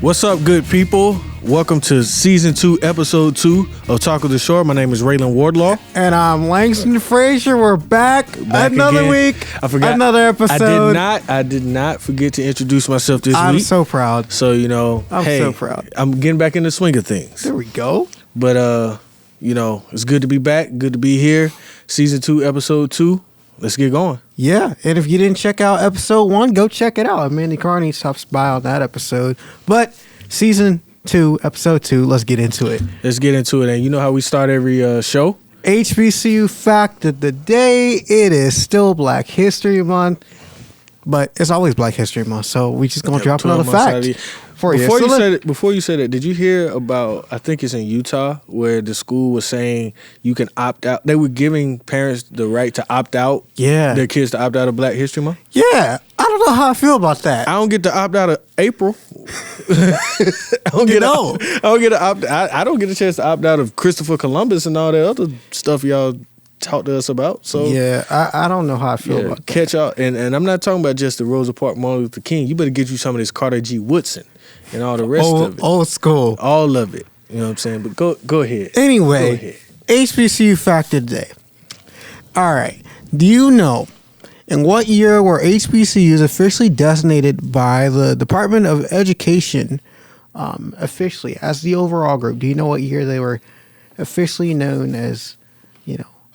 What's up, good people? Welcome to Season 2, Episode 2 of Talk of the Shore. My name is Ralan Wardlaw. And I'm Langston Frazier. We're back another again. week. I forgot. Another episode. I did not forget to introduce myself this week. I'm so proud. So, I'm so proud. I'm getting back in the swing of things. There we go. But, it's good to be back. Good to be here. Season 2, Episode 2. Let's get going. Yeah, and if you didn't check out episode 1, go check it out. Mandy Carney stops by on that episode. But season 2, episode 2, let's get into it. Let's get into it. And you know how we start every show? HBCU fact of the day. It is still Black History Month, but it's always Black History Month, so we just going to drop another fact for you. Before you said it, did you hear about, I think it's in Utah, where the school was saying you can opt out. They were giving parents the right to opt out. Yeah. Their kids to opt out of Black History Month. Yeah. I don't know how I feel about that. I don't get to opt out of April. I don't get a chance to opt out of Christopher Columbus and all that other stuff y'all talk to us about. So yeah, I don't know how I feel about that. Catch y'all, and I'm not talking about just the Rosa Parks Martin Luther King. You better get you some of this Carter G. Woodson and all the rest of it. Old school. All of it. You know what I'm saying? But go ahead. Anyway, go ahead. HBCU fact of the day. All right. Do you know in what year were HBCUs officially designated by the Department of Education officially as the overall group? Do you know what year they were officially known as,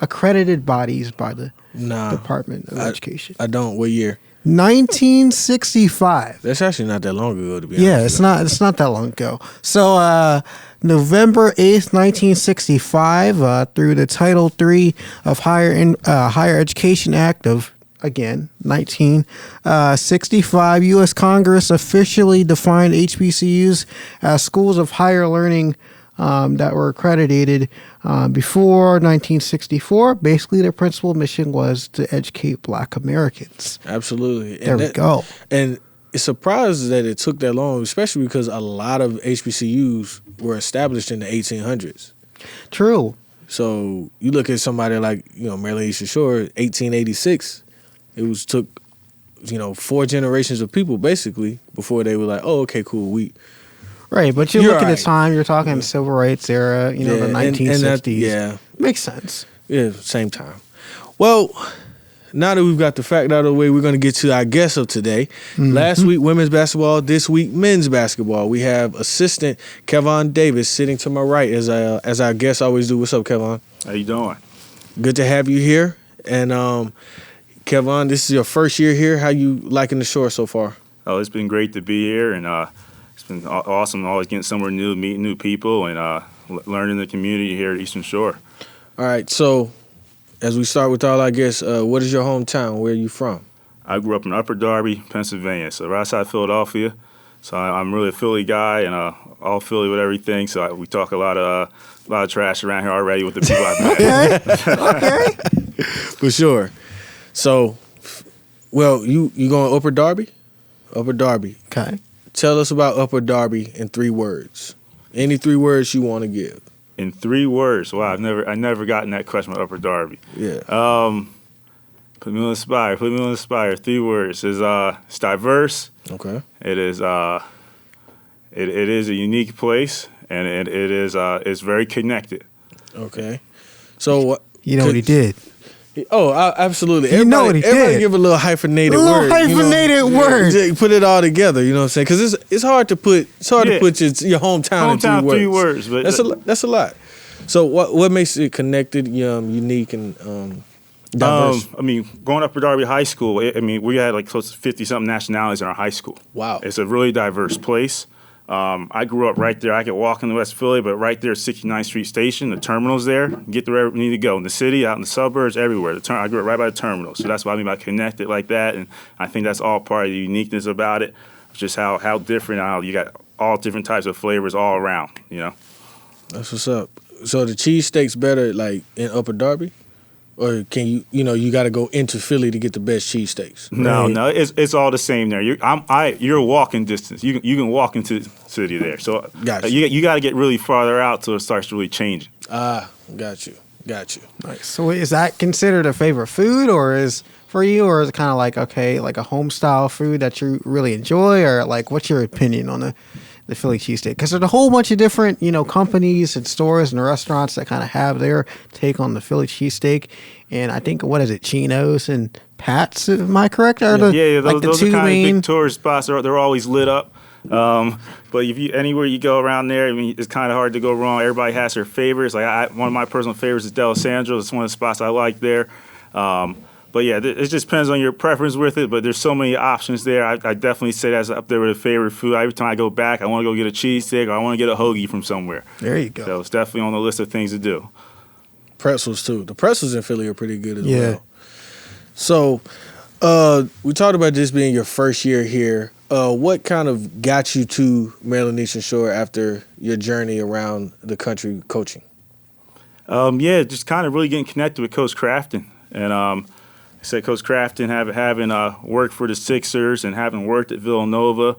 accredited bodies by the Department of Education? I don't. What year? 1965. That's actually not that long ago, to be honest. Yeah, it's not that long ago. So November 8th, 1965, through the Title III of Higher Education Act of, again, 1965, U.S. Congress officially defined HBCUs as schools of higher learning that were accredited before 1964. Basically, their principal mission was to educate Black Americans. Absolutely. There we go. And it's surprised that it took that long, especially because a lot of HBCUs were established in the 1800s. True. So you look at somebody like, Maryland Eastern Shore, 1886. It took 4 generations of people basically before they were like, oh, okay, cool, Right, but you look at the time, you're talking the Civil Rights era, the 1960s. Makes sense. Yeah, same time. Well, now that we've got the fact out of the way, we're going to get to our guest of today. Mm-hmm. Last week, women's basketball. This week, men's basketball. We have assistant Kevon Davis sitting to my right, as our guests always do. What's up, Kevon? How you doing? Good to have you here. And Kevon, this is your first year here. How you liking the shore so far? Oh, it's been great to be here, and it's been awesome always getting somewhere new, meeting new people, and learning the community here at Eastern Shore. All right, so as we start with all our guests, what is your hometown? Where are you from? I grew up in Upper Darby, Pennsylvania, so right outside Philadelphia. So I'm really a Philly guy, and all Philly with everything. So we talk a lot of trash around here already with the people I've met. Okay. For sure. So, well, you going Upper Darby? Upper Darby. Okay. Tell us about Upper Darby in 3 words. Any 3 words you want to give. In 3 words. Wow, I never gotten that question about Upper Darby. Yeah. Put me on the spot. 3 words. It's diverse. Okay. It is it is a unique place, and it's very connected. Okay. So you know what he did. Oh, absolutely. You know what he everybody did. Give a little hyphenated word. Word. Put it all together. You know what I'm saying? Because it's hard to put your hometown in 3 words. But that's a lot. So what makes it connected, unique, and diverse? Going up to Darby High School, we had like close to 50-something nationalities in our high school. Wow. It's a really diverse place. I grew up right there. I could walk in West Philly, but right there, 69th Street Station, the terminal's there. Get to wherever we need to go. In the city, out in the suburbs, everywhere. I grew up right by the terminal. So that's what I mean by connected like that. And I think that's all part of the uniqueness about it. Just how different, how you got all different types of flavors all around, That's what's up. So the cheesesteak's better like in Upper Darby? Or can you got to go into Philly to get the best cheesesteaks? No, it's all the same there. You're walking distance. You can walk into the city there. So gotcha. You got to get really farther out till it starts really changing. Got you. Nice. So is that considered a favorite food, or is for you, or is it kind of like a home style food that you really enjoy, or like what's your opinion on the the Philly cheesesteak? Because there's a whole bunch of different, companies and stores and restaurants that kind of have their take on the Philly cheesesteak. And I think, what is it, Chino's and Pat's, am I correct? Are Those two are kind main... of big tourist spots. They're always lit up. But if you anywhere you go around there, I mean, it's kind of hard to go wrong. Everybody has their favorites. Like one of my personal favorites is D'Alessandro's. It's one of the spots I like there. But yeah, it just depends on your preference with it. But there's so many options there. I definitely say that's up there with a favorite food. Every time I go back, I want to go get a cheesesteak or I want to get a hoagie from somewhere. There you go. So it's definitely on the list of things to do. Pretzels too. The pretzels in Philly are pretty good as well. So we talked about this being your first year here. What kind of got you to Maryland Eastern Shore after your journey around the country coaching? Just kind of really getting connected with Coach Crafton. And I said Coach Crafton having worked for the Sixers and having worked at Villanova,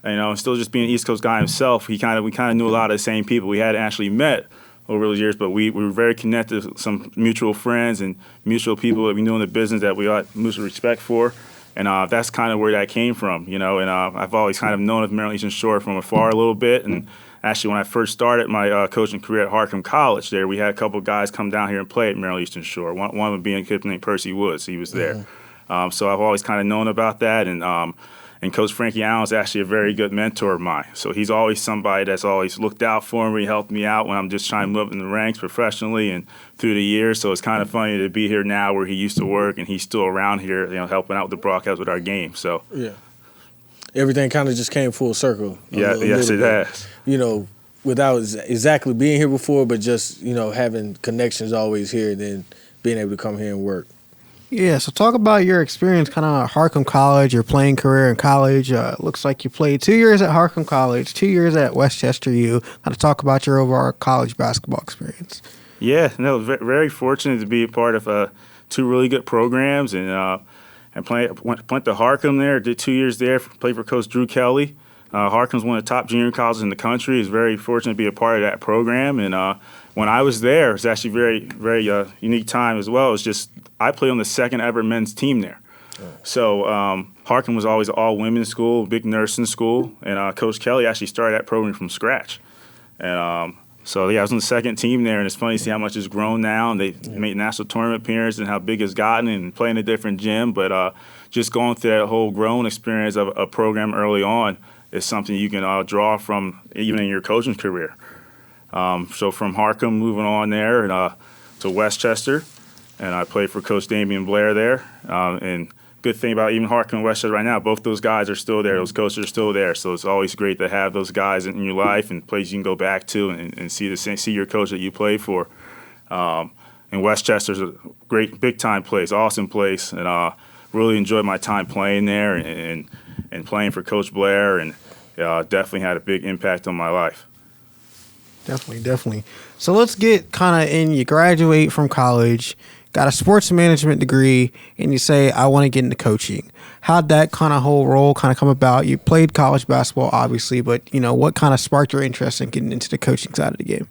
and still just being an East Coast guy himself, we kind of knew a lot of the same people. We hadn't actually met over those years, but we were very connected with some mutual friends and mutual people that we knew in the business that we got mutual respect for. And that's kind of where that came from, and I've always kind of known of Maryland Eastern Shore from afar a little bit. And actually, when I first started my coaching career at Harcum College there, we had a couple of guys come down here and play at Maryland Eastern Shore. One of them being a kid named Percy Woods. He was there. So I've always kind of known about that. And Coach Frankie Allen is actually a very good mentor of mine. So he's always somebody that's always looked out for me, helped me out when I'm just trying to move up in the ranks professionally and through the years. So it's kind of funny to be here now where he used to work and he's still around here, helping out with the broadcast with our game. So yeah, everything kind of just came full circle. Yes, it has. Without exactly being here before, but just having connections always here, then being able to come here and work. Yeah, so talk about your experience kind of at Harcum College, your playing career in college. Looks like you played 2 years at Harcum College, 2 years at Westchester U. Kind of talk about your overall college basketball experience. Yeah, very fortunate to be a part of two really good programs. And went to Harcum there, did 2 years there, played for Coach Drew Kelly. Harcum's one of the top junior colleges in the country. He's very fortunate to be a part of that program. And when I was there, it was actually very, very unique time as well. It was just I played on the second ever men's team there. Oh. So Harcum was always an all-women's school, big nursing school. And Coach Kelly actually started that program from scratch. And I was on the second team there. And it's funny to see how much it's grown now. And they made national tournament appearances and how big it's gotten and playing a different gym. But just going through that whole growing experience of a program early on is something you can draw from even in your coaching career. So from Harcum, moving on there to Westchester, and I played for Coach Damian Blair there. And good thing about even Harcum and Westchester right now, both those guys are still there. Those coaches are still there. So it's always great to have those guys in your life and places you can go back to and see your coach that you play for. And Westchester's a great big-time place, awesome place, and really enjoyed my time playing there and playing for Coach Blair, and definitely had a big impact on my life. Definitely. So let's get kind of in. You graduate from college, got a sports management degree, and you say, I want to get into coaching. How'd that kind of whole role kind of come about? You played college basketball, obviously, but, what kind of sparked your interest in getting into the coaching side of the game?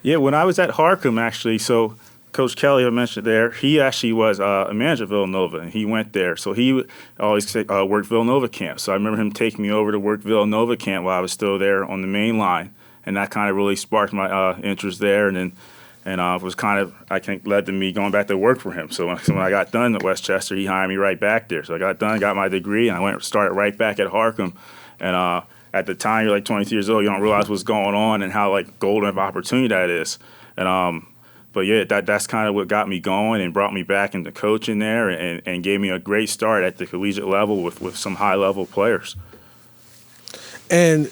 Yeah, when I was at Harcum, actually, so Coach Kelly, I mentioned there, he actually was a manager at Villanova, and he went there. So he always worked Villanova camp. So I remember him taking me over to work Villanova camp while I was still there on the main line. And that kind of really sparked my interest there. And was kind of, I think, led to me going back to work for him. So when I got done at Westchester, he hired me right back there. So I got done, got my degree, and I started right back at Harcum. And at the time, you're like 22 years old, you don't realize what's going on and how golden of opportunity that is. And but yeah, that's kind of what got me going and brought me back into coaching there and gave me a great start at the collegiate level with some high-level players. And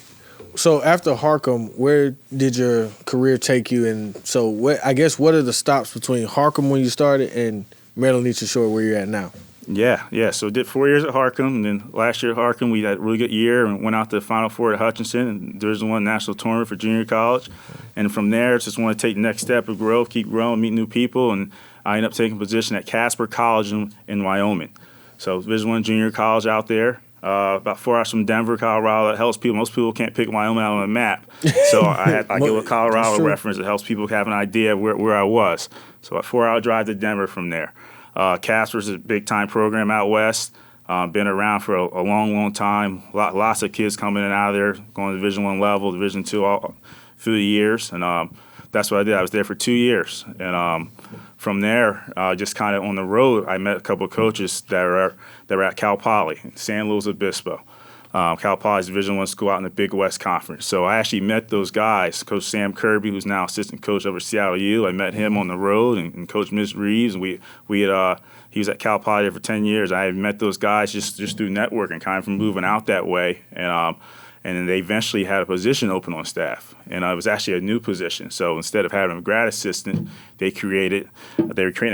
so after Harcum, where did your career take you? And so what are the stops between Harcum when you started and Maryland Eastern Shore where you're at now? Yeah. So did 4 years at Harcum, and then last year at Harcum we had a really good year and went out to the Final Four at Hutchinson and Division I national tournament for junior college. And from there, just want to take the next step of growth, keep growing, meet new people, and I ended up taking a position at Casper College in Wyoming. So Division I junior college out there. About 4 hours from Denver, Colorado. That helps people. Most people can't pick Wyoming out on a map. So I give a Colorado reference. It helps people have an idea of where I was. So a 4-hour drive to Denver from there. Casper's a big-time program out west. Been around for a long, long time. Lots of kids coming in and out of there, going to Division I level, Division II, all through the years, and that's what I did. I was there for 2 years, and from there, just kind of on the road, I met a couple of coaches that were at Cal Poly, San Luis Obispo. Cal Poly's Division I school out in the Big West Conference. So I actually met those guys. Coach Sam Kirby, who's now assistant coach over Seattle U, I met him on the road, and Coach Ms. Reeves. And he was at Cal Poly there for 10 years. I had met those guys just through networking, kind of from moving out that way. And then they eventually had a position open on staff, and it was actually a new position. So instead of having a grad assistant, they were creating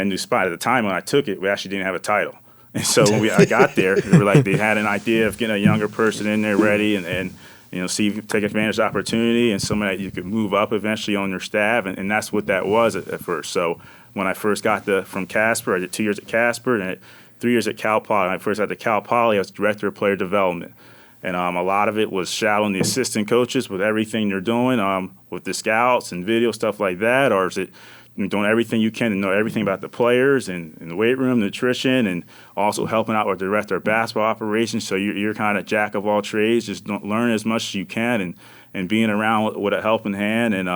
a new spot. At the time when I took it, we actually didn't have a title. And so when I got there, they had an idea of getting a younger person in there ready and see if you take advantage of the opportunity and somebody that you could move up eventually on your staff. And that's what that was at first. So when I first got from Casper, I did 2 years at Casper and 3 years at Cal Poly. When I first got to Cal Poly, I was director of player development. And a lot of it was shadowing the assistant coaches with everything they're doing with the scouts and video, stuff like that, or is it doing everything you can to know everything about the players and the weight room, nutrition, and also helping out with the director of basketball operations. So you're kind of jack of all trades, just learn as much as you can and being around with a helping hand and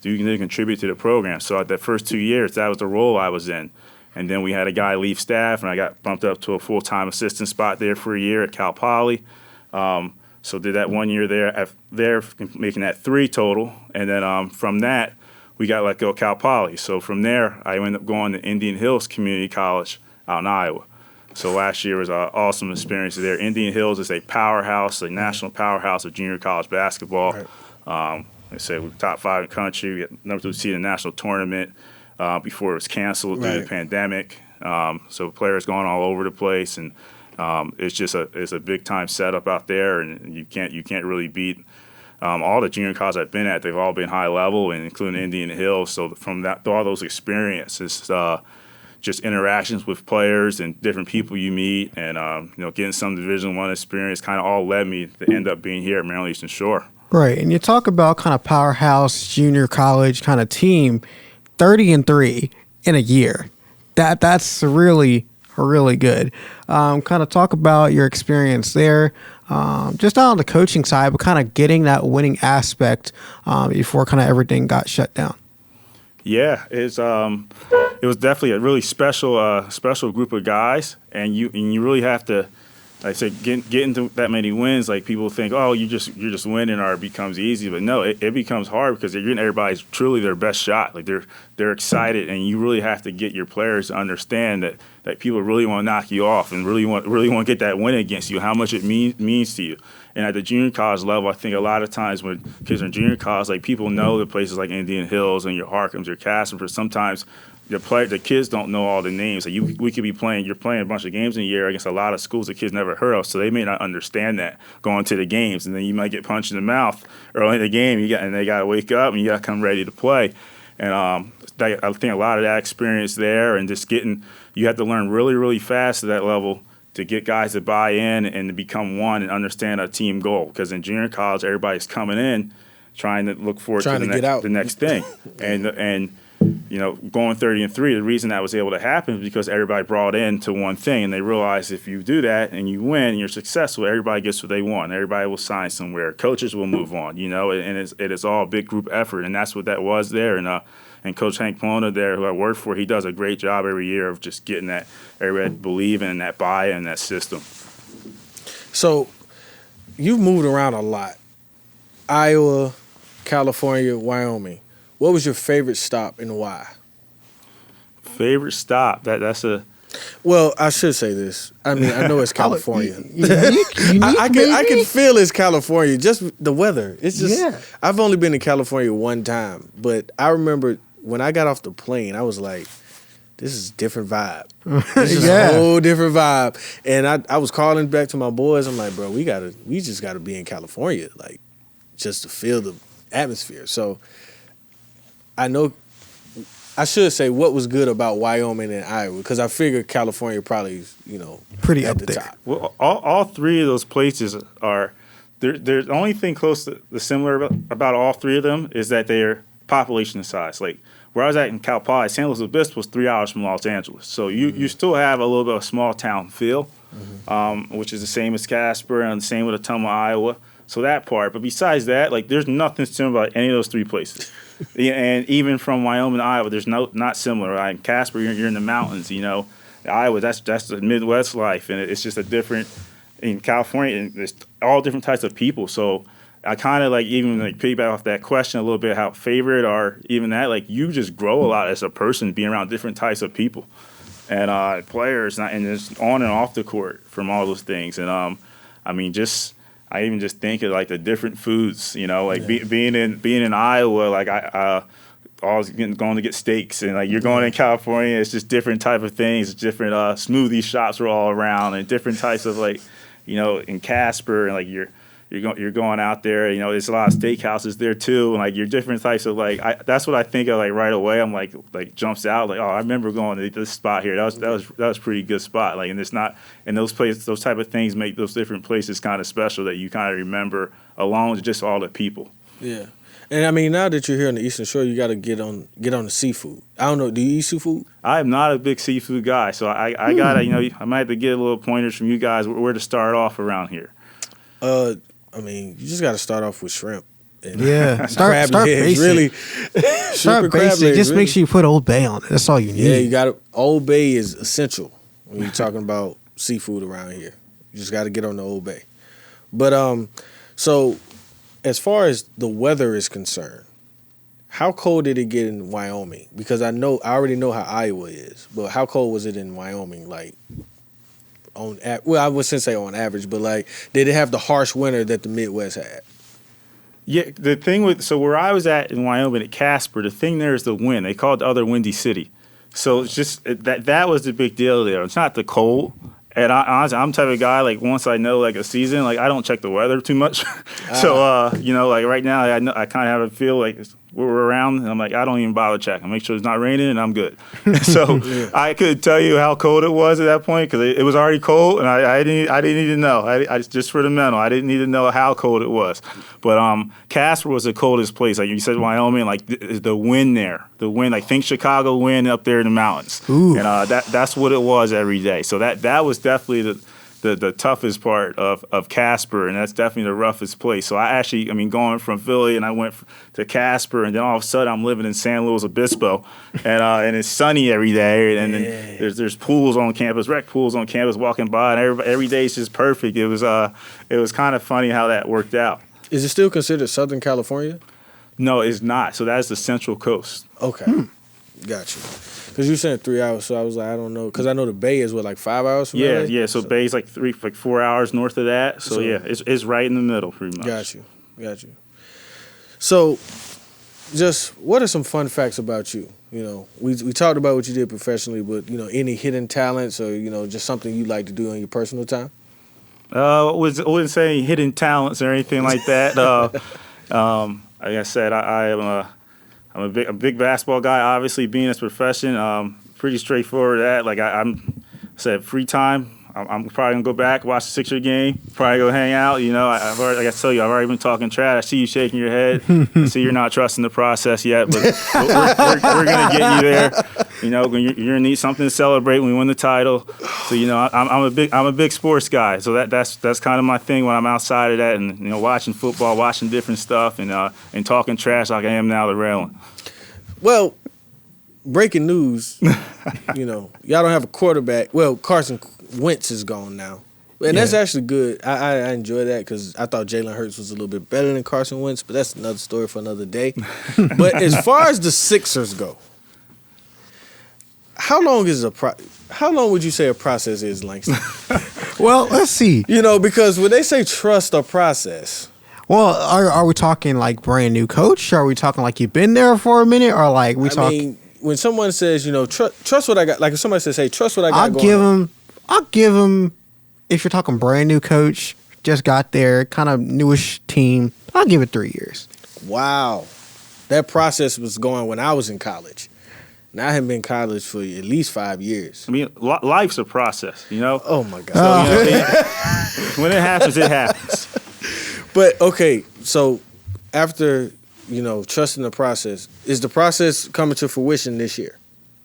you can contribute to the program. So at the first 2 years, that was the role I was in. And then we had a guy leave staff, and I got bumped up to a full-time assistant spot there for a year at Cal Poly. So did that 1 year there, making that 3 total. And then from that, we got let go of Cal Poly. So from there, I ended up going to Indian Hills Community College out in Iowa. So last year was an awesome experience there. Indian Hills is a powerhouse, a national powerhouse of junior college basketball. Right. They say we're top 5 in the country. We got number 2 seed in the national tournament before it was canceled due to the pandemic. So players going all over the place, and it's a big time setup out there, and you can't really beat. All the junior colleges I've been at, they've all been high level, and including Indian Hills. So from all those experiences, just interactions with players and different people you meet, and getting some Division I experience, kind of all led me to end up being here at Maryland Eastern Shore. Right, and you talk about kind of powerhouse junior college kind of team, 30-3 in a year. That's really good. Kind of talk about your experience there, just not on the coaching side, but kind of getting that winning aspect before kind of everything got shut down. Yeah, it was definitely a really special group of guys, and you really have to, like I said, getting to that many wins. Like people think, oh, you're just winning, or it becomes easy, but no, it becomes hard because you're getting everybody's truly their best shot. Like they're excited, and you really have to get your players to understand that people really want to knock you off and really want to get that win against you, how much it means to you. And at the junior college level, I think a lot of times when kids are in junior college, like people know the places like Indian Hills and your Harkins, your Casper. Sometimes the kids don't know all the names. Like we could be playing. You're playing a bunch of games in a year against a lot of schools the kids never heard of, so they may not understand that going to the games. And then you might get punched in the mouth early in the game. And they got to wake up and you got to come ready to play. And I think a lot of that experience there, and just you have to learn really, really fast at that level to get guys to buy in and to become one and understand a team goal. Because in junior college, everybody's coming in trying to look forward to the next thing. And going 30-3, the reason that was able to happen is because everybody brought in to one thing, and they realized if you do that and you win and you're successful, everybody gets what they want. Everybody will sign somewhere. Coaches will move on, and it is all a big group effort, and that's what that was there. And Coach Hank Polona there, who I work for, he does a great job every year of just getting that everybody believing in that buy-in, that system. So you've moved around a lot. Iowa, California, Wyoming. What was your favorite stop and why? Favorite stop? That's a... Well, I should say this. I mean, I know it's California. I can feel it's California. Just the weather. It's just... I've only been to California one time, but I remember when I got off the plane, I was like, this is a different vibe. This is a whole different vibe. And I was calling back to my boys. I'm like, bro, we just gotta be in California, like, just to feel the atmosphere. So I know I should say what was good about Wyoming and Iowa, because I figured California probably is, pretty at up the there. top. Well, all three of those places are. There's the only thing close to the similar about all three of them is that they're population size. Like where I was at in Cal Poly, San Luis Obispo was 3 hours from Los Angeles, so you still have a little bit of small town feel. which is the same as Casper and the same with Ottumwa, Iowa. So that part. But besides that, like, there's nothing similar about any of those 3 places. Yeah, and even from Wyoming to Iowa, there's not similar. Right? In Casper, you're in the mountains, Iowa, that's the Midwest life, and it's just a different. In California, there's all different types of people. So I kind of even piggyback off that question a little bit, how favorite or even that, you just grow a lot as a person being around different types of people and players, and just on and off the court from all those things. And I even just think of the different foods, being in Iowa, I always going to get steaks, and you're going in California, it's just different type of things, different smoothie shops are all around, and different types of in Casper, and you're going out there, there's a lot of steakhouses there too, and you're different types of that's what I think of right away. I'm jumps out oh, I remember going to this spot here. That was a pretty good spot. And it's not, and those places, those type of things make those different places kind of special that you kind of remember along with just all the people. Yeah. And now that you're here on the Eastern Shore, you got to get on the seafood. I don't know. Do you eat seafood? I am not a big seafood guy, so I gotta I might have to get a little pointers from you guys where to start off around here. You just got to start off with shrimp. Yeah, start basic. Really, start basic. Just make sure you put Old Bay on it. That's all you need. Yeah, you got to. Old Bay is essential when you're talking about seafood around here. You just got to get on the Old Bay. But so as far as the weather is concerned, how cold did it get in Wyoming? Because I already know how Iowa is, but how cold was it in Wyoming? I wouldn't say on average, but did it have the harsh winter that the Midwest had? Yeah, the thing where I was at in Wyoming at Casper, the thing there is the wind. They call it the other Windy City. So it's just that was the big deal there. It's not the cold. And honestly, I'm the type of guy, once I know, a season, I don't check the weather too much. So, right now, I kind of have a feel we're around, and I'm I don't even bother checking. Make sure it's not raining, and I'm good. So yeah. I could tell you how cold it was at that point because it was already cold, and I didn't need to know. I just for the mental, I didn't need to know how cold it was. But Casper was the coldest place. You said Wyoming, the wind there. The wind, think Chicago wind up there in the mountains. Ooh. And that's what it was every day. So that was definitely the toughest part of Casper, and that's definitely the roughest place. So I actually, going from Philly, and I went to Casper, and then all of a sudden I'm living in San Luis Obispo, and it's sunny every day, and then there's pools on campus, rec pools on campus walking by, and every day is just perfect. It was kind of funny how that worked out. Is it still considered Southern California? No, it's not. So that's the Central Coast. Okay. Got you. Because you said 3 hours, so I was I don't know. Because I know the Bay is 5 hours from LA? Yeah. So Bay's 4 hours north of that. So yeah, it's right in the middle, pretty much. Got you. So, just what are some fun facts about you? We talked about what you did professionally, but any hidden talents or just something you like to do in your personal time? I wouldn't say hidden talents or anything like that. Like I said, I'm a big basketball guy. Obviously, being this profession, pretty straightforward. I'm said free time. I'm probably gonna go back, watch the Sixer game, probably go hang out. I've already been talking trash. I see you shaking your head. I see you're not trusting the process yet, but we're gonna get you there. You're gonna need something to celebrate when we win the title. So I'm a big sports guy. So that's kind of my thing when I'm outside of that, and watching football, watching different stuff, and talking trash like I am now to Ralan. Well, breaking news. Y'all don't have a quarterback. Well, Carson Wentz is gone now. And that's actually good. I enjoy that because I thought Jalen Hurts was a little bit better than Carson Wentz, but that's another story for another day. But as far as the Sixers go, how long would you say a process is, Langston? Well, let's see. Because when they say trust or process. Well, are we talking brand new coach? Are we talking you've been there for a minute? Or when someone says, trust what I got, if somebody says, hey, trust what I got I'll give him, if you're talking brand new coach, just got there, kind of newish team, I'll give it 3 years. Wow. That process was going when I was in college. And I haven't been in college for at least 5 years. Life's a process, Oh, my God. So, when it happens, it happens. But, okay, so after, trusting the process, is the process coming to fruition this year?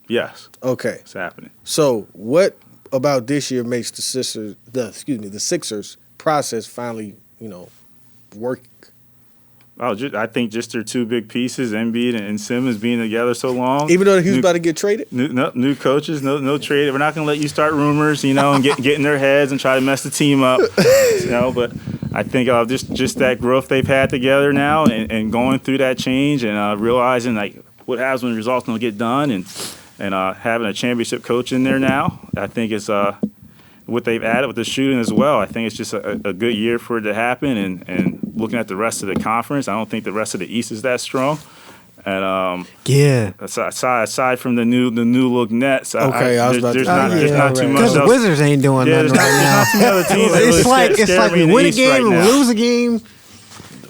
Yes. Okay. It's happening. So what about this year makes the Sixers process finally, work? I think just their two big pieces, Embiid and Simmons, being together so long. Even though he was about to get traded? New coaches, no trade. We're not going to let you start rumors, and get in their heads and try to mess the team up. But I think just that growth they've had together now and going through that change and realizing like what happens when the results don't get done and having a championship coach in there now, I think it's what they've added with the shooting as well. I think it's just a good year for it to happen. And looking at the rest of the conference, I don't think the rest of the East is that strong. And aside from the new look Nets, there's not too much because the Wizards ain't doing nothing right now. Not too many other teams that it's like we win a game and we lose a game.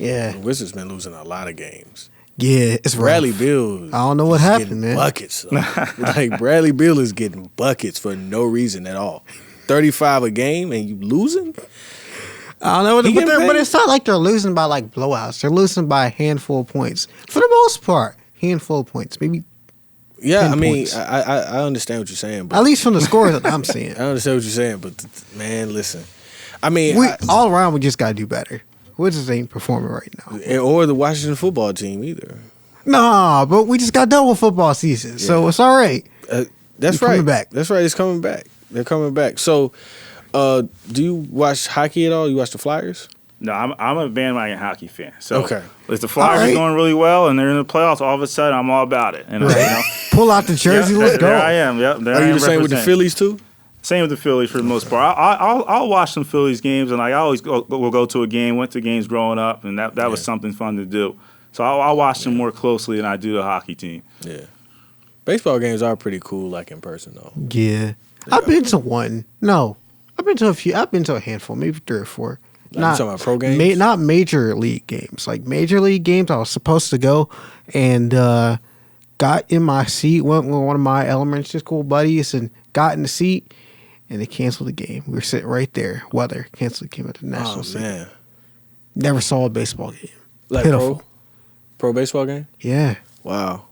Yeah, the Wizards been losing a lot of games. Yeah, it's Bradley Beal. I don't know what happened, man. Buckets, like Bradley Beal is getting buckets for no reason at all. 35 a game and you losing? I don't know, but it's not like they're losing by like blowouts. They're losing by a handful of points for the most part. Handful of points, maybe. Yeah, I mean, I understand what you're saying, but at least from the scores that I'm seeing. I understand what you're saying, but man, listen. I mean, all around we just gotta do better. Wizards ain't performing right now, or the Washington football team either. Nah, but we just got done with football season, so it's all right. That's right. Coming back. That's right. It's coming back. They're coming back. So, do you watch hockey at all? You watch the Flyers? No, I'm a bandwagon hockey fan. So okay. If the Flyers are going really well and they're in the playoffs, all of a sudden I'm all about it. And pull out the jersey, let's go. There I am. Yep. Are you the same with the Phillies too? Same with the Phillies for the most part. I'll watch some Phillies games, and I always will go to a game. Went to games growing up, and that was something fun to do. So I'll watch them more closely than I do the hockey team. Yeah, baseball games are pretty cool, like in person though. Yeah, I've been to one. No, I've been to a few. I've been to a handful, maybe 3 or 4. Not talking about pro games, not major league games. Like major league games, I was supposed to go, and got in my seat. Went with one of my elementary school buddies, and got in the seat. And they canceled the game. We were sitting right there. Weather canceled the game at the National Stadium. Man. Never saw a baseball game. Like pitiful. Pro baseball game? Yeah. Wow.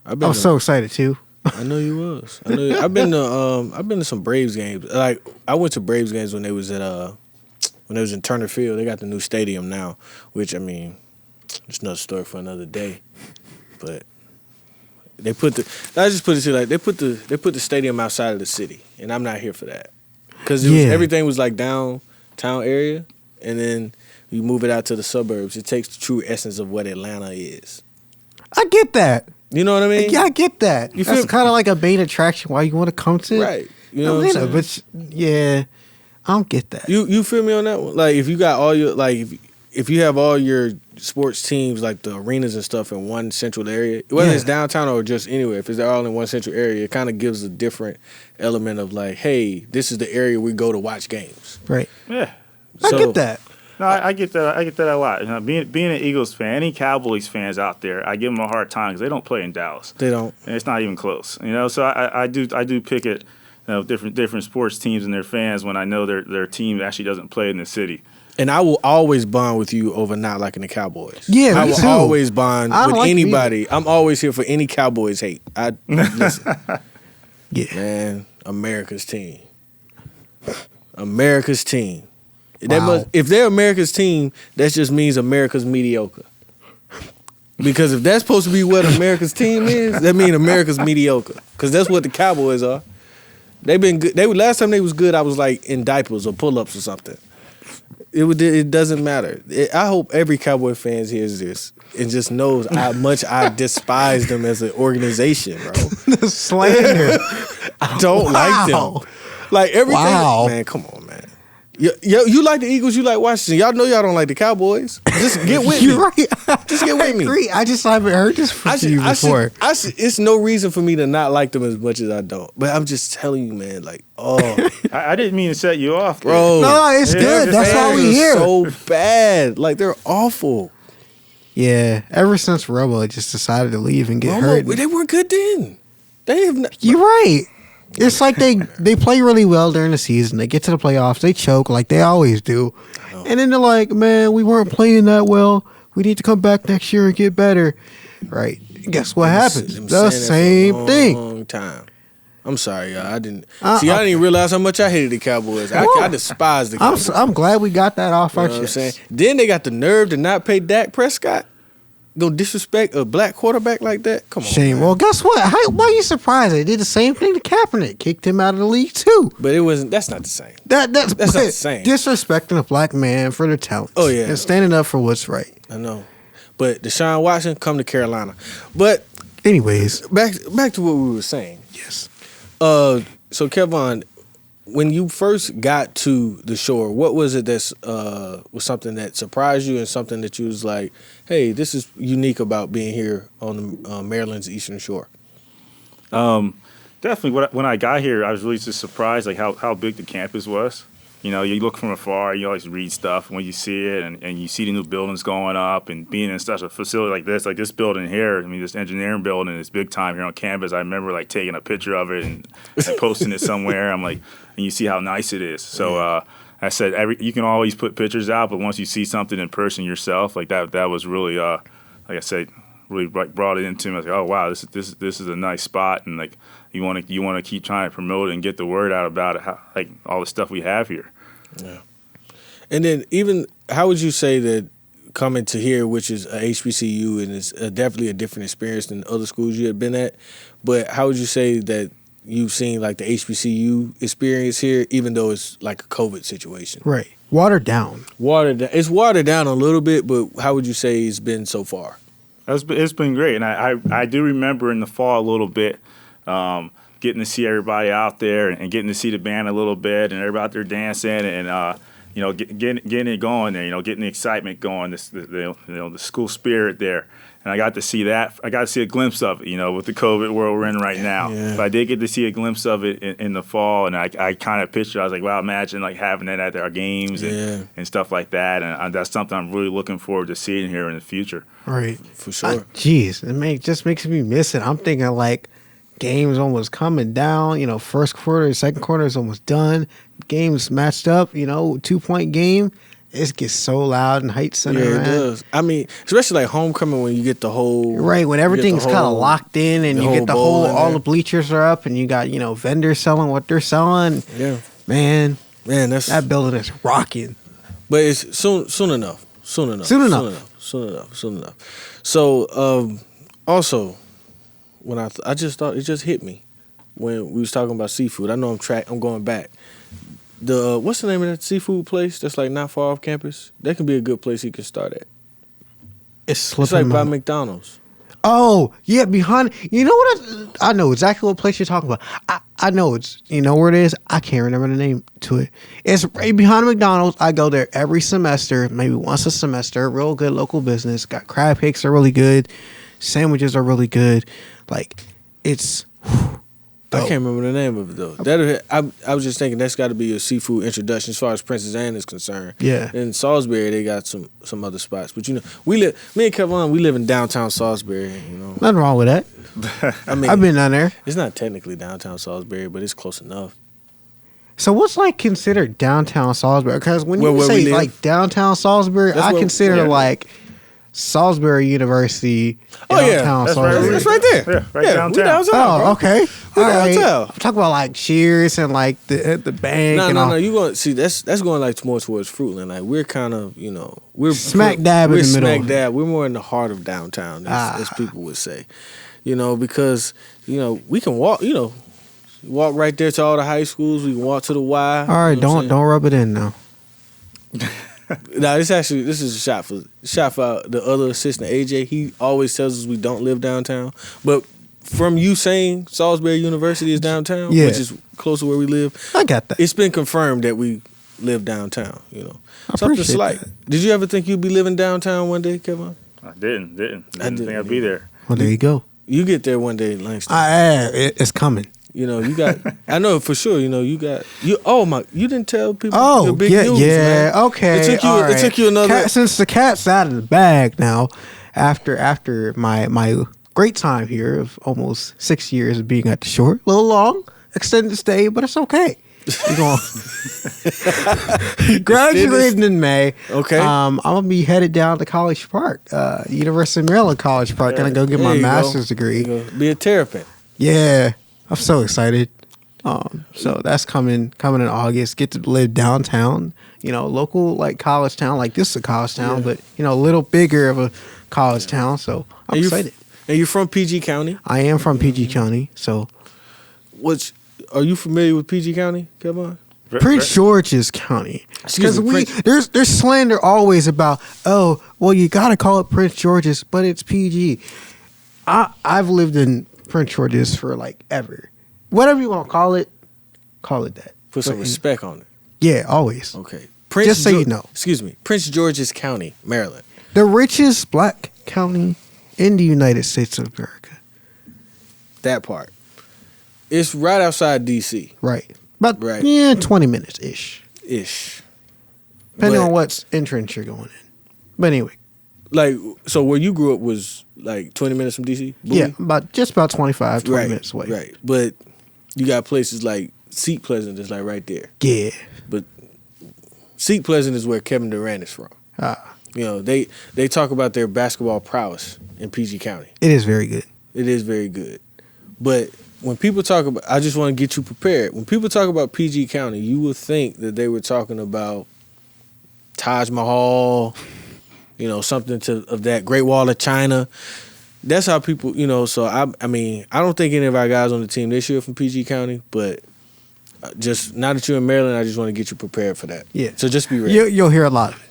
I was so excited too. I know you was. I've been to some Braves games. Like I went to Braves games when they was in Turner Field. They got the new stadium now, which I mean, it's another story for another day. But they put the stadium outside of the city, and I'm not here for that because everything was like downtown area, and then you move it out to the suburbs. It takes the true essence of what Atlanta is. I get that. You know what I mean? Yeah, I get that. That's kind of like a main attraction why you want to come to, right? You know what I'm saying? But yeah, I don't get that. You feel me on that one? Like if you got all your if you have all your sports teams, like the arenas and stuff, in one central area, whether it's downtown or just anywhere, if they're all in one central area, it kind of gives a different element of like, hey, this is the area we go to watch games. Right. Yeah. I get that. No, I get that. I get that a lot. Being an Eagles fan, any Cowboys fans out there, I give them a hard time because they don't play in Dallas. They don't, and it's not even close. So I do pick it. Different sports teams and their fans when I know their team actually doesn't play in the city. And I will always bond with you over not liking the Cowboys. Yeah, I will always bond with like anybody. I'm always here for any Cowboys hate. Listen. Yeah, man, America's team. America's team. Wow. If they're America's team, that just means America's mediocre. Because if that's supposed to be what America's team is, that means America's mediocre. Because that's what the Cowboys are. They've been good. Last time they was good, I was like in diapers or pull-ups or something. It doesn't matter. I hope every Cowboy fan hears this and just knows how much I despise them as an organization, bro. The slander. I don't like them. Like everything. Wow. Man, come on, man. You like the Eagles, you like Washington. Y'all know y'all don't like the Cowboys. Just get with me. You're right. Just get with me. I agree. I just haven't heard this from you before. It's no reason for me to not like them as much as I don't. But I'm just telling you, man, like, I didn't mean to set you off, bro. No, it's good. That's why we here. So bad. Like, they're awful. Yeah. Ever since Robo just decided to leave and get hurt. They weren't good then. They have not. You're right. It's like they play really well during the season. They get to the playoffs. They choke like they always do. And then they're like, man, we weren't playing that well. We need to come back next year and get better. Right. Guess what happens? The same thing. Long time. I'm sorry, y'all. I didn't I didn't even realize how much I hated the Cowboys. I despise the Cowboys. I'm glad we got that off our chest. What I'm saying? Then they got the nerve to not pay Dak Prescott. Gonna disrespect a black quarterback like that? Come on. Shame. Man. Well, guess what? Why are you surprised? They did the same thing to Kaepernick. Kicked him out of the league too. But it wasn't. That's not the same. That's not the same. Disrespecting a black man for their talents. Oh yeah. And standing up for what's right. I know. But Deshaun Watson come to Carolina. But anyways, back to what we were saying. Yes. So Kevon, when you first got to the shore, what was it that was something that surprised you and something that you was like, hey, this is unique about being here on Maryland's Eastern Shore? Definitely. When I got here, I was really just surprised, like how big the campus was. You know, you look from afar, you always read stuff, and when you see it, and you see the new buildings going up, and being in such a facility like this building here, I mean, this engineering building is big time here on campus. I remember like taking a picture of it and posting it somewhere. I'm like, and you see how nice it is. So I said, you can always put pictures out, but once you see something in person yourself, like that was really, like I said, really brought it into me. I was like, oh wow, this is a nice spot, and like you want to keep trying to promote it and get the word out about it, like all the stuff we have here. Yeah. And then even how would you say that coming to here, which is a HBCU and it's definitely a different experience than other schools you had been at, but how would you say that you've seen like the HBCU experience here, even though it's like a COVID situation? Right. Watered down. It's watered down a little bit, but how would you say it's been so far? It's been great, and I do remember in the fall a little bit, getting to see everybody out there and getting to see the band a little bit, and everybody out there dancing and getting it going there, getting the excitement going, the school spirit there, and I got to see that. I got to see a glimpse of it, with the COVID world we're in right now. Yeah. But I did get to see a glimpse of it in the fall, and I kind of pictured. I was like, wow, imagine like having that at our games and stuff like that, and that's something I'm really looking forward to seeing here in the future. Right, for sure. Jeez, it just makes me miss it. I'm thinking like games almost coming down. First quarter, second quarter is almost done. Games matched up. 2-point game. It gets so loud in Heights Center. Yeah, it does. I mean, especially like homecoming when you get the whole when everything's kind of locked in and you get the whole all the bleachers are up and you got vendors selling what they're selling. Yeah, man, that building is rocking. But it's soon enough. So also, when I just thought it just hit me when we was talking about seafood. I know I'm going back. The what's the name of that seafood place that's like not far off campus? That can be a good place he can start at. It's like by McDonald's. Oh yeah, behind. You know what? I know exactly what place you're talking about. I know it's where it is. I can't remember the name to it. It's right behind McDonald's. I go there every semester, maybe once a semester. Real good local business. Got crab cakes are really good. Sandwiches are really good. Like it's. I can't remember the name of it though. I was just thinking that's got to be a seafood introduction as far as Princess Anne is concerned. Yeah. In Salisbury, they got some other spots, but me and Kevon, we live in downtown Salisbury. Nothing wrong with that. I mean, I've been down there. It's not technically downtown Salisbury, but it's close enough. So what's like considered downtown Salisbury? Because when you say like downtown Salisbury, I consider like Salisbury University. Downtown Salisbury. That's right there. Yeah, right downtown. Oh, bro. okay. All right. I'm talking about like Cheers and like the bank. No. You going see that's going like more towards Fruitland. Like we're kind of we're smack dab in the middle. Smack dab. We're more in the heart of downtown, as people would say. Because we can walk. Walk right there to all the high schools. We can walk to the Y. All right, don't rub it in now. No, this is a shot for the other assistant AJ. He always tells us we don't live downtown, but from you saying Salisbury University is downtown, which is close to where we live, I got that. It's been confirmed that we live downtown. Something slight. That. Did you ever think you'd be living downtown one day, Kevon? I didn't think I'd be there. Well, there you go. You get there one day, Langston. It's coming. You got. I know for sure. You got. You didn't tell people. Oh, your big news, man. Okay. It took you another. Since the cat's out of the bag now, after my great time here of almost 6 years of being at the shore, a little long, extended stay, but it's okay. We're going graduating in May. Okay. I'm gonna be headed down to College Park, University of Maryland College Park, and I go get my master's degree. Be a terrapin. Yeah. I'm so excited. So that's coming in August. Get to live downtown, local like college town. Like this is a college town, but a little bigger of a college town. So I'm excited. And you're from PG County? I am from PG County. So, are you familiar with PG County, Kevon? Prince George's County. Because Prince. there's slander always about, oh, well, you got to call it Prince George's, but it's PG. I've lived in Prince George's for like ever. Whatever you want to call it that. Put some respect on it. Yeah, always. Okay. Just so you know. Excuse me. Prince George's County, Maryland. The richest black county in the United States of America. That part. It's right outside D.C. Right. About 20 minutes ish. Depending on what entrance you're going in. But anyway. Like, so where you grew up was like 20 minutes from D.C.? Yeah, about 25, 20 minutes away. Right. But you got places like Seat Pleasant that's like right there. Yeah. But Seat Pleasant is where Kevin Durant is from. They talk about their basketball prowess in PG County. It is very good. It is very good. But when people talk about, I just want to get you prepared. When people talk about PG County, you would think that they were talking about Taj Mahal, something of that Great Wall of China. That's how people, so I mean, I don't think any of our guys on the team this year are from PG County, but just now that you're in Maryland, I just want to get you prepared for that. Yeah. So just be ready. You'll hear a lot of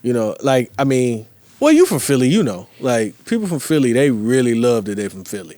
it. Well, you from Philly, like people from Philly, they really love that they're from Philly.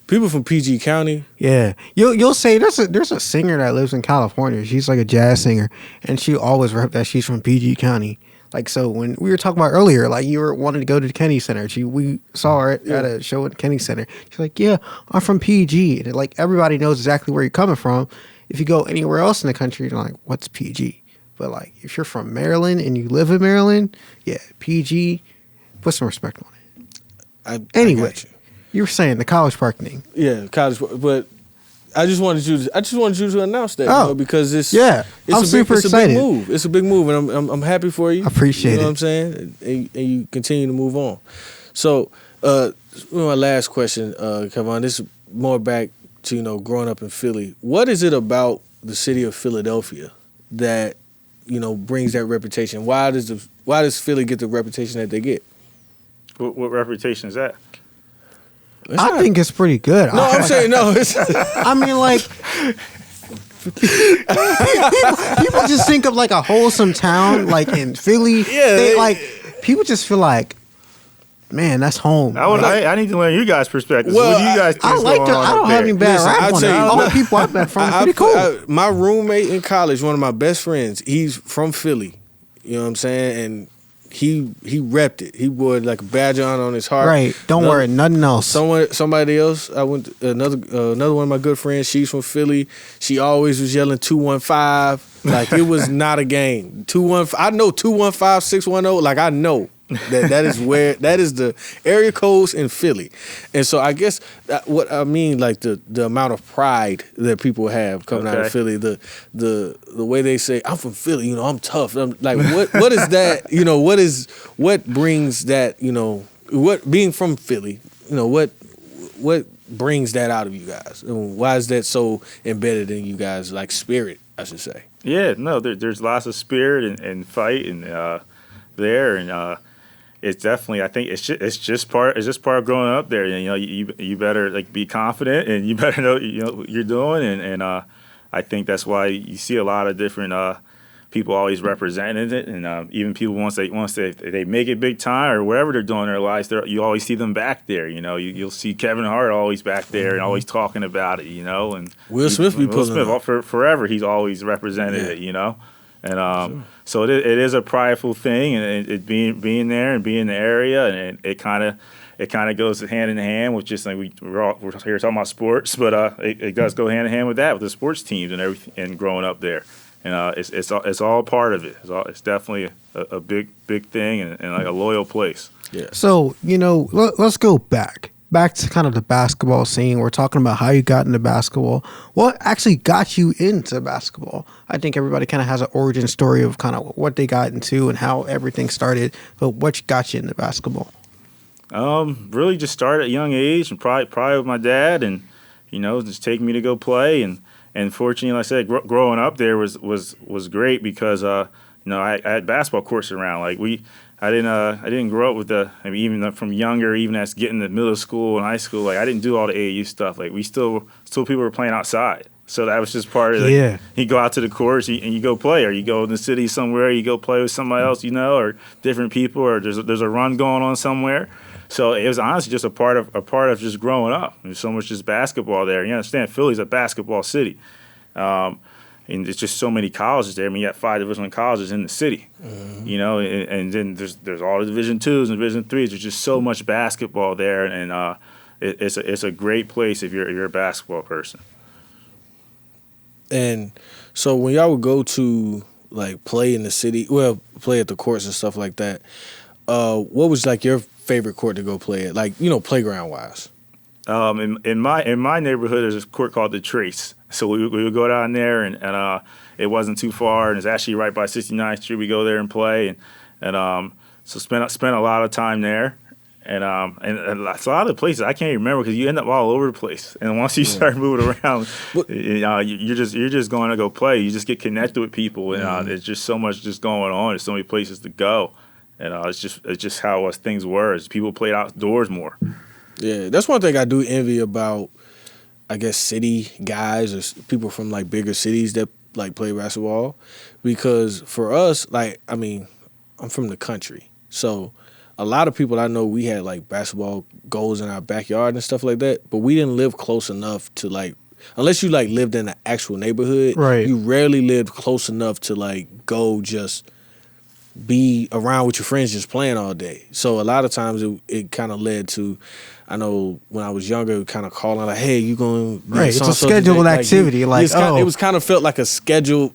People from PG County. Yeah. You'll say there's a singer that lives in California. She's like a jazz singer, and she always rep that she's from PG County. Like, so when we were talking about earlier, like you were wanting to go to the Kennedy Center. We saw her at a show at the Kennedy Center. She's like, yeah, I'm from PG. And like everybody knows exactly where you're coming from. If you go anywhere else in the country, you're like, what's PG? But like if you're from Maryland and you live in Maryland, yeah, PG, put some respect on it. Anyway, you were saying the College Park thing. Yeah, College Park. But I just wanted you to announce that, because I'm super excited. Big move. It's a big move, and I'm happy for you. I appreciate it. You know what I'm saying? And you continue to move on. So, my last question, Kevon, this is more back to growing up in Philly. What is it about the city of Philadelphia that brings that reputation? Why does Philly get the reputation that they get? What reputation is that? I think it's pretty good. No, I'm saying no. I mean, like, people just think of like a wholesome town, like in Philly. Yeah, people just feel like, man, that's home. I need to learn you guys' perspectives. Well, what do you guys think? I don't have any bad rap on it. All the people I've met from pretty cool. My roommate in college, one of my best friends, he's from Philly. You know what I'm saying? And he repped it. He wore like a badge on his heart. Right. Don't worry, nothing else. Somebody else. I went to another one of my good friends. She's from Philly. She always was yelling 215. Like it was not a game. 215. I know 215 610. Like I know. that is the area codes in Philly. And so I guess what I mean, like the amount of pride that people have coming out of Philly, the way they say, I'm from Philly, I'm tough. I'm like, what is that, what brings that, what being from Philly, what brings that out of you guys? And why is that so embedded in you guys, like spirit, I should say? Yeah, no, there's lots of spirit and fight and there, and it's definitely, I think it's just part of growing up there. You better like be confident, and you better know what you're doing, and I think that's why you see a lot of different people always representing it, and even people once they make it big time or whatever they're doing in their lives, you always see them back there. You'll see Kevin Hart always back there and always talking about it. And Will Smith forever he's always represented it. And so it is a prideful thing, and it being there and being in the area, and it kind of goes hand in hand with just like we're here talking about sports, but it does go hand in hand with that, with the sports teams and everything, and growing up there, and it's all part of it. It's definitely a big thing and like a loyal place. Yeah. So let's go back to kind of the basketball scene. We're talking about how you got into basketball. What actually got you into basketball? I think everybody kind of has an origin story of kind of what they got into and how everything started. But what got you into basketball? Really just started at a young age, and probably with my dad, and just take me to go play. And fortunately, like I said, growing up there was great because I had basketball courts around. Like I didn't grow up with even from younger, even as getting to middle school and high school. Like I didn't do all the AAU stuff. Like we still people were playing outside. So that was just part of it. You go out to the courts and you go play, or you go in the city somewhere, you go play with somebody else, or different people, or there's a run going on somewhere. So it was honestly just a part of just growing up. There's so much just basketball there. You understand, Philly's a basketball city, and there's just so many colleges there. I mean, you got 5 Division I colleges in the city, and then there's all the Division IIs and Division IIIs. There's just so much basketball there, and it's a great place if you're a basketball person. And so when y'all would go to like play in the city, play at the courts and stuff like that, what was like your favorite court to go play at, like playground wise? In my neighborhood, there's a court called the Trace. So we would go down there, and it wasn't too far, and it's actually right by 69th Street. We go there and play, and so spent a lot of time there. And it's a lot of the places I can't even remember because you end up all over the place. And once you start moving around, you're just going to go play. You just get connected with people, and there's just so much just going on. There's so many places to go, and it's just how things were. As people played outdoors more. Yeah, that's one thing I do envy about, I guess, city guys or people from like bigger cities that like play basketball, because for us, like, I mean, I'm from the country, so a lot of people I know, we had like basketball goals in our backyard and stuff like that, but we didn't live close enough to like, unless you like lived in the actual neighborhood, right? You rarely lived close enough to like go just be around with your friends just playing all day. So a lot of times it kind of led to, I know when I was younger, kind of calling like, hey, you going to it's a scheduled activity. It was kind of felt like a scheduled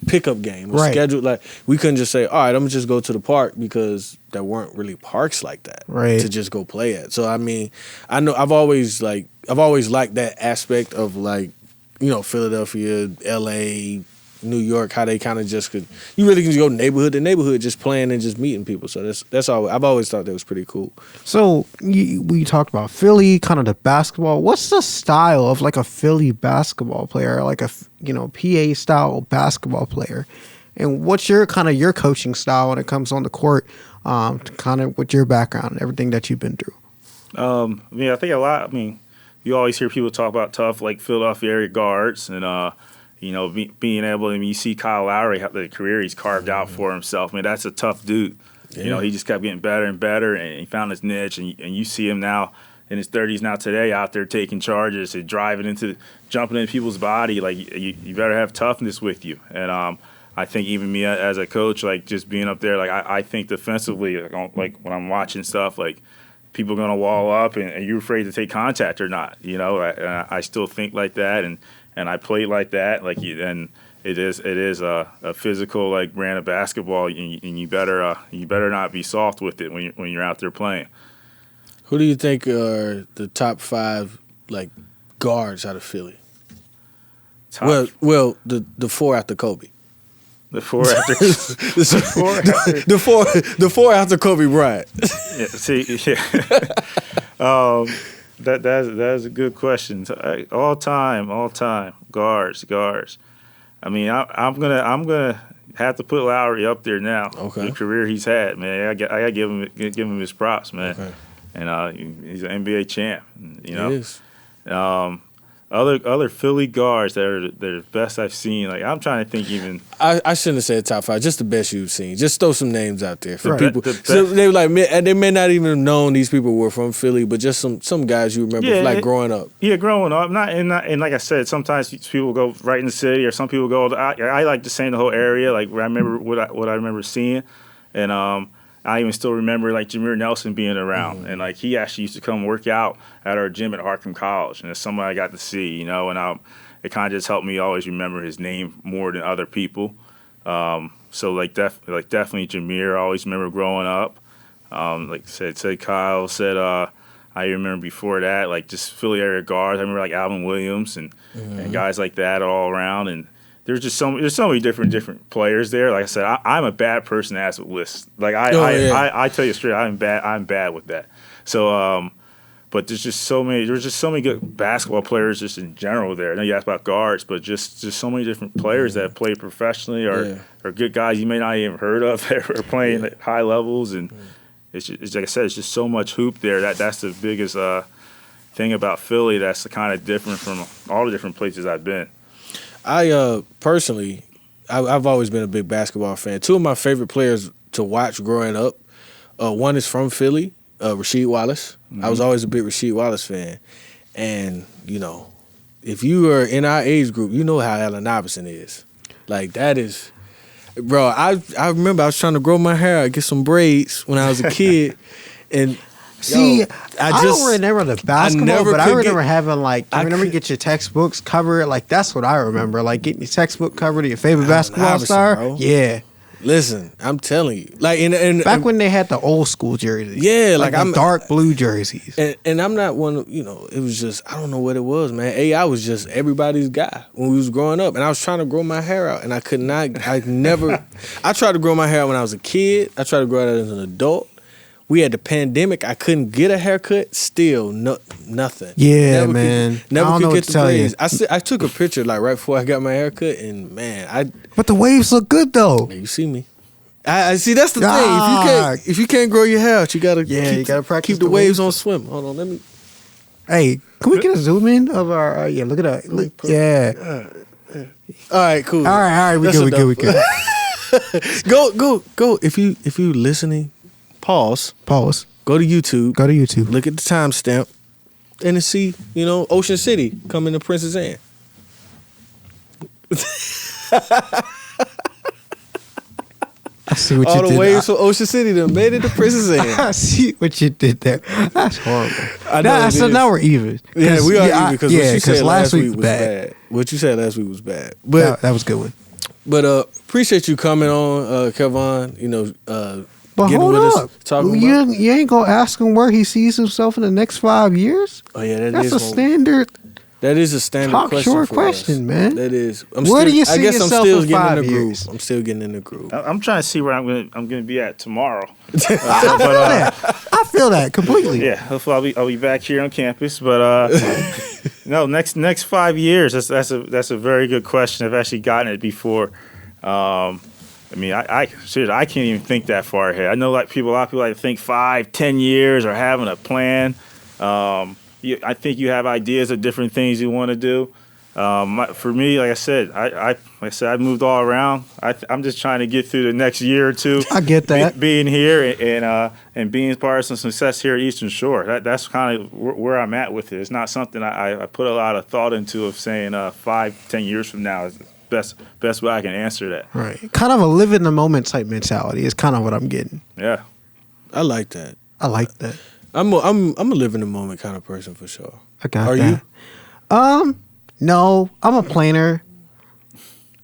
pickup game. Right. Scheduled, like we couldn't just say, all right, I'm gonna just go to the park, because there weren't really parks like that to just go play at. So I mean, I know I've always liked that aspect of like, Philadelphia, LA, New York, how they kind of just you really can just go neighborhood to neighborhood just playing and just meeting people. So that's all. I've always thought that was pretty cool. So we talked about Philly, kind of the basketball. What's the style of like a Philly basketball player, like a PA style basketball player, and what's your coaching style when it comes on the court, kind of with your background and everything that you've been through? I think a lot. I mean, you always hear people talk about tough like Philadelphia area guards, and being able to, you see Kyle Lowry, the career he's carved out for himself. I mean, that's a tough dude. Yeah. He just kept getting better and better, and he found his niche. And you see him now in his 30s now today out there taking charges and jumping into people's body. Like, you better have toughness with you. And I think even me as a coach, like just being up there, like I think defensively, like when I'm watching stuff, like people are going to wall up and you're afraid to take contact or not. I still think like that. And I played like that, and it is a physical like brand of basketball, and you better not be soft with it when you're out there playing. Who do you think are the top 5 like guards out of Philly? The 4 after Kobe. The 4 after the 4 after Kobe Bryant. That's a good question. All time guards. I mean, I'm gonna have to put Lowry up there now. Okay. The career he's had, man. I gotta give him his props, man. Okay. And he's an NBA champ. He is. Other Philly guards that are the best I've seen. Like, I'm trying to think even. I shouldn't have said top 5. Just the best you've seen. Just throw some names out there for people. So they may not even have known these people were from Philly, but just some guys you remember growing up. Yeah, growing up. And like I said, sometimes people go right in the city, or some people go. I like to say in the whole area. Like where I remember what I remember seeing, and I even still remember like Jameer Nelson being around, and like he actually used to come work out at our gym at Hartford College, and it's somebody I got to see, and it kind of just helped me always remember his name more than other people. So definitely Jameer, I always remember growing up. Said Kyle, said I remember before that, like just Philly area guards. I remember like Alvin Williams and guys like that all around, and there's so many different players there. Like I said, I'm a bad person to ask with lists. Like I tell you straight, I'm bad with that. So But there's just so many good basketball players just in general there. I know you asked about guards, but just so many different players that play professionally or good guys you may not even heard of that are playing at high levels. And it's like I said, it's just so much hoop there. That's the biggest thing about Philly that's kind of different from all the different places I've been. I personally, I've always been a big basketball fan. Two of my favorite players to watch growing up, one is from Philly, Rasheed Wallace. Mm-hmm. I was always a big Rasheed Wallace fan. And, if you are in our age group, you know how Allen Iverson is. Like, that is... Bro, I remember I was trying to grow my hair out, get some braids when I was a kid. And... See, I don't remember the basketball, but I remember having I remember get your textbooks covered. Like, that's what I remember. Like, getting your textbook covered of your favorite basketball star. Bro. Yeah. Listen, I'm telling you. Like, and back when they had the old school jerseys. Yeah, like I'm dark blue jerseys. And I'm not one of, it was just, I don't know what it was, man. I was just everybody's guy when we was growing up. And I was trying to grow my hair out. And I could not, I tried to grow my hair out when I was a kid. I tried to grow it out as an adult. We had the pandemic. I couldn't get a haircut. Still, nothing. Yeah, man. Never could get the braids. I took a picture right before I got my haircut, and man, But the waves look good though. You see me. I see. That's the thing. If you can't grow your hair out, you gotta practice. Keep the waves on swim. Hold on, let me. Hey, can we get a zoom in of our? Look at that. Yeah. All right, cool. All right. We good. Go. If you listening. Pause. Go to YouTube. Look at the timestamp, and then see, Ocean City coming to Princess Anne. I see what all you the did. waves from Ocean City that made it to Princess Anne. I see what you did there. That's horrible. I know. So now we're even. Yeah, we are even because what you said last week was bad. What you said last week was bad. But that was a good one. But appreciate you coming on, Kevon. But getting hold with up, us, you ain't gonna ask him where he sees himself in the next 5 years. Oh yeah, that's a standard. That is a standard question, man. That is. Where do you see yourself in 5 years? I'm still getting in the groove. I'm trying to see where I'm gonna be at tomorrow. I feel that completely. Yeah, hopefully I'll be back here on campus. But no, next 5 years. That's a very good question. I've actually gotten it before. I seriously, I can't even think that far ahead. I know a lot of people like to think 5-10 years or having a plan. I think you have ideas of different things you want to do. For me, like I said, I moved all around. I'm just trying to get through the next year or two. I get that. Being here and being part of some success here at Eastern Shore. That's kind of where I'm at with it. It's not something I put a lot of thought into of saying 5-10 years from now is best way I can answer that. Right. Kind of a live in the moment type mentality is kind of what I'm getting. Yeah. I like that. I'm a live in the moment kind of person for sure. I got Are that. Are you? No, I'm a planner.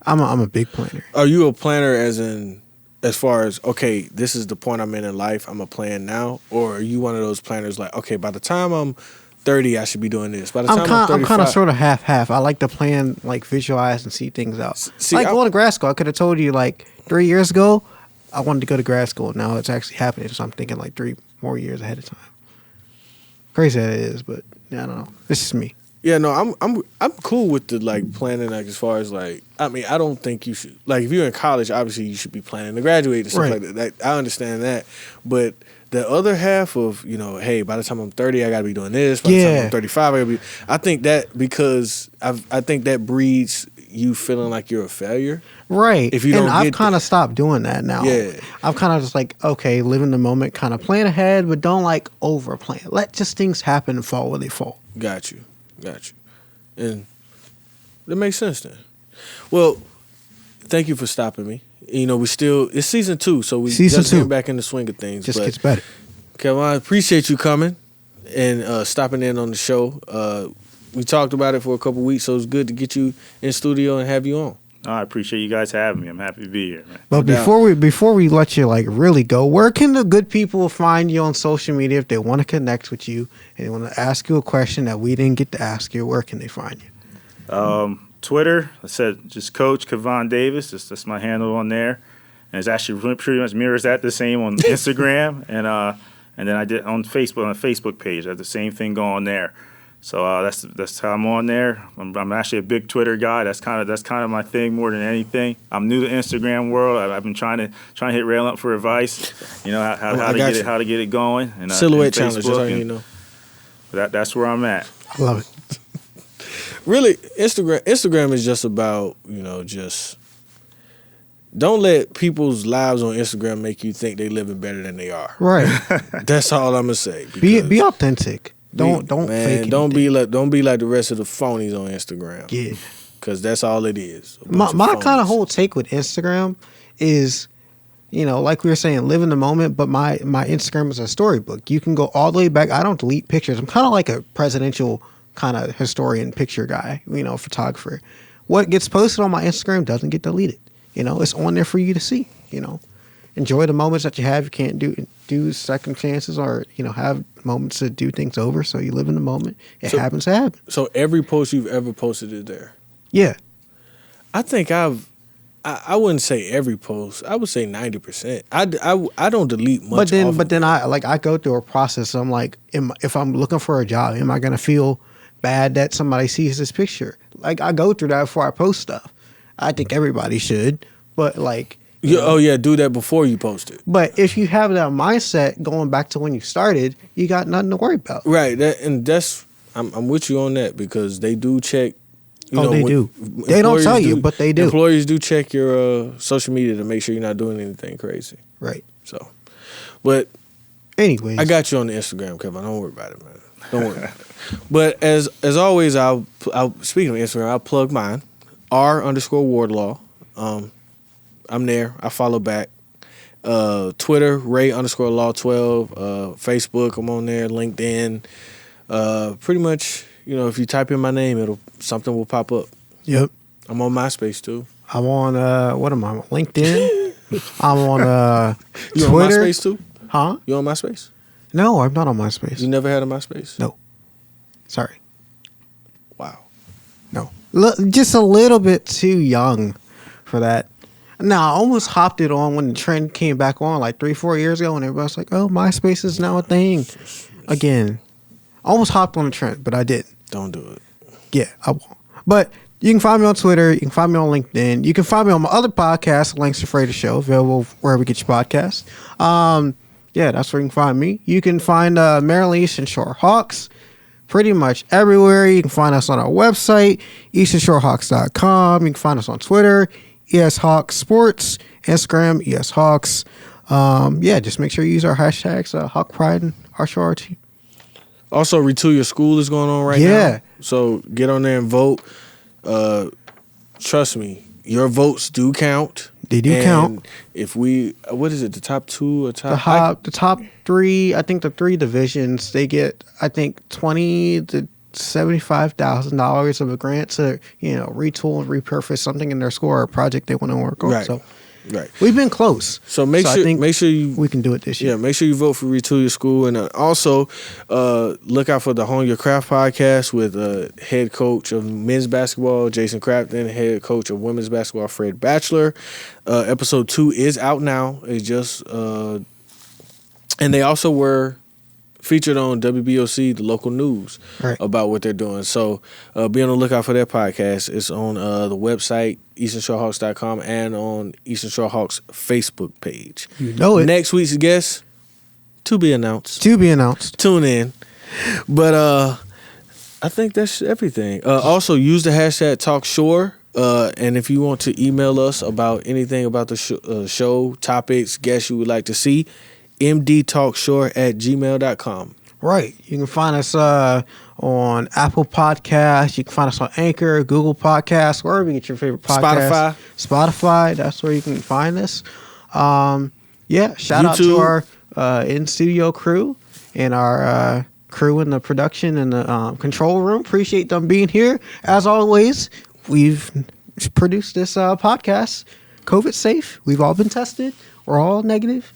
I'm a big planner. Are you a planner as far as, okay, this is the point I'm in life, I'm a plan now? Or are you one of those planners like, okay, by the time I'm 30, I should be doing this. By the time I'm 35, I'm kind of sort of half. I like to plan, visualize and see things out. Going to grad school, I could have told you 3 years ago, I wanted to go to grad school. Now it's actually happening, so I'm thinking 3 more years ahead of time. Crazy that it is, but I don't know. This is me. Yeah, no, I'm cool with the planning as far as I don't think you should if you're in college, obviously you should be planning to graduate and stuff like that. I understand that, but the other half of hey, by the time I'm 30, I got to be doing this. By the time I'm 35, I got to be. I think that because I think that breeds you feeling like you're a failure. Right. If you don't, I've kind of stopped doing that now. Yeah. I'm kind of just okay, live in the moment, kind of plan ahead, but don't over plan. Let just things happen and fall where they fall. Got you. And that makes sense then. Well, thank you for stopping me. It's season 2, so we just getting back in the swing of things. Just gets better. Kevon, I appreciate you coming and stopping in on the show. We talked about it for a couple weeks, so it's good to get you in studio and have you on. I appreciate you guys having me. I'm happy to be here, man. But before we let you really go, where can the good people find you on social media if they want to connect with you and they want to ask you a question that we didn't get to ask you? Where can they find you? Twitter, I said just Coach Kevon Davis. That's my handle on there, and it's actually pretty much mirrors that the same on Instagram. And And then I did on Facebook, on a Facebook page. I have the same thing going there. So that's how I'm on there. I'm actually a big Twitter guy. That's kind of my thing more than anything. I'm new to Instagram world. I've been trying to hit Ralan up for advice. You know how to get it going. And, Silhouette challenge. That's all you know. That's where I'm at. I love it. Really, Instagram is just about, just don't let people's lives on Instagram make you think they living better than they are. Right. That's all I'm gonna say. Be authentic. Don't fake don't be anything. like the rest of the phonies on Instagram. Yeah. Because that's all it is. My kind of whole take with Instagram is, like we were saying, live in the moment. But my Instagram is a storybook. You can go all the way back. I don't delete pictures. I'm kind of like a presidential kind of historian picture guy, photographer. What gets posted on my Instagram doesn't get deleted. It's on there for you to see. Enjoy the moments that you have. You can't do second chances or have moments to do things over. So you live in the moment. It happens to happen. So every post you've ever posted is there. Yeah. I think I wouldn't say every post. I would say 90%. I don't delete much. But then I go through a process. I'm like, if I'm looking for a job, am I gonna feel bad that somebody sees this picture? Like, I go through that before I post stuff. I think everybody should, but like. Do that before you post it. But if you have that mindset going back to when you started, you got nothing to worry about. Right. I'm with you on that because they do check. They do. They don't tell you, but they do. Employers do check your social media to make sure you're not doing anything crazy. Right. So, but anyways, I got you on the Instagram, Kevin. Don't worry about it, man. Don't worry. But as always, I'll speaking of Instagram, I'll plug mine. R_Wardlaw. I'm there. I follow back. Twitter, Ray_Law12. Facebook, I'm on there. LinkedIn. Pretty much, if you type in my name, something will pop up. Yep. I'm on MySpace too. I'm on what am I on? LinkedIn. I'm on You Twitter. on MySpace too? Huh? You on MySpace? No, I'm not on MySpace. You never had a MySpace? No. Sorry. Wow. No. Just a little bit too young for that. Now, I almost hopped it on when the trend came back on like 3-4 years ago, and everybody was like, oh, MySpace is now a thing. Again, I almost hopped on the trend, but I didn't. Don't do it. Yeah, I won't. But you can find me on Twitter. You can find me on LinkedIn. You can find me on my other podcast, Langston Frazier Show, available wherever you get your podcasts. Yeah, that's where you can find me. You can find Maryland Eastern Shore Hawks pretty much everywhere. You can find us on our website, easternshorehawks.com. You can find us on Twitter, ESHawks Sports, Instagram, ESHawks. Yeah, just make sure you use our hashtags, Hawk Pride and RShow. Also, Retool Your School is going on right now. So get on there and vote. Trust me, your votes do count. They do count. If what is it, the top two or the top three, I think the three divisions, they get, I think, $20,000 to $75,000 of a grant to, retool and repurpose something in their school or a project they want to work on. Right. So right. We've been close. So make sure we can do it this year. Yeah, make sure you vote for Retool Your School. And also look out for the Hone Your Craft podcast with head coach of men's basketball, Jason Crafton, head coach of women's basketball, Fred Batchelor. Episode 2 is out now. It just and they also were featured on WBOC, the local news, about what they're doing. So be on the lookout for their podcast. It's on the website, easternshorehawks.com, and on Eastern Shore Hawks Facebook page. You know it. Next week's guest, to be announced. Tune in. But I think that's everything. Also, use the hashtag TalkShore. And if you want to email us about anything about the show, topics, guests you would like to see, mdtalkshore@gmail.com. Right. You can find us on Apple Podcasts. You can find us on Anchor, Google Podcasts, wherever you get your favorite podcast. Spotify. That's where you can find us. Yeah. Shout out to our in-studio crew and our crew in the production and the control room. Appreciate them being here. As always, we've produced this podcast COVID safe. We've all been tested. We're all negative.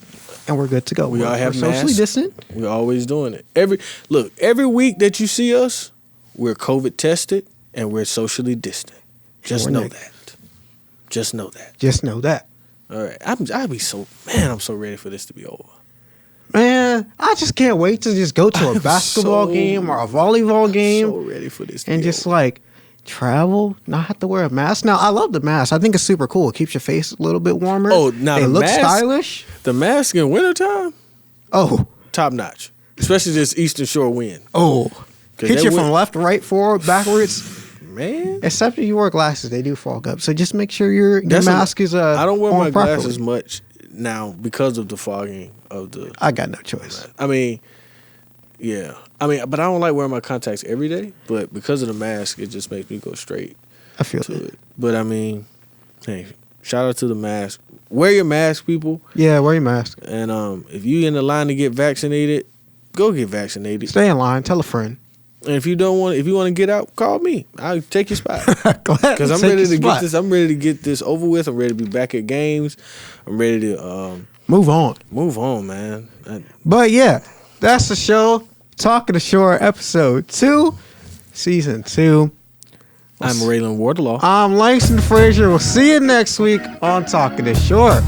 And we're good to go. We all have masks. Socially distant. We're always doing it. Every week that you see us, we're COVID tested and we're socially distant. Just know that. Just know that. Just know that. All right. I'm so ready for this to be over. Man, man, I just can't wait to just go to a basketball game or a volleyball game. So ready for this. And just like travel, not have to wear a mask. Now, I love the mask. I think it's super cool. It keeps your face a little bit warmer. Oh, now they the look mask, stylish. The mask in wintertime, Oh, top notch. Especially this Eastern Shore wind. oh, 'Cause hit that you from wind- left, right, forward, backwards. Man, Except if you wear glasses, they do fog up. So just make sure your mask is. I don't wear on my properly. glasses much now because of the fogging of the. I got no choice. I mean, yeah. I mean, but I don't like wearing my contacts every day. But because of the mask, it just makes me go straight I feel to it. it. But I mean, hey, shout out to the mask. Wear your mask, people. Yeah, wear your mask. And if you in the line to get vaccinated, go get vaccinated. Stay in line. Tell a friend. And if you want to get out, call me. I'll take your spot. Because I'm ready to get this. I'm ready to get this over with. I'm ready to be back at games. I'm ready to Move on. move on, man. But yeah, that's the show. Talking to Shore, episode 2, season 2. I'm Ralan Wardlaw. I'm Langston Frazier. We'll see you next week on Talking to Shore.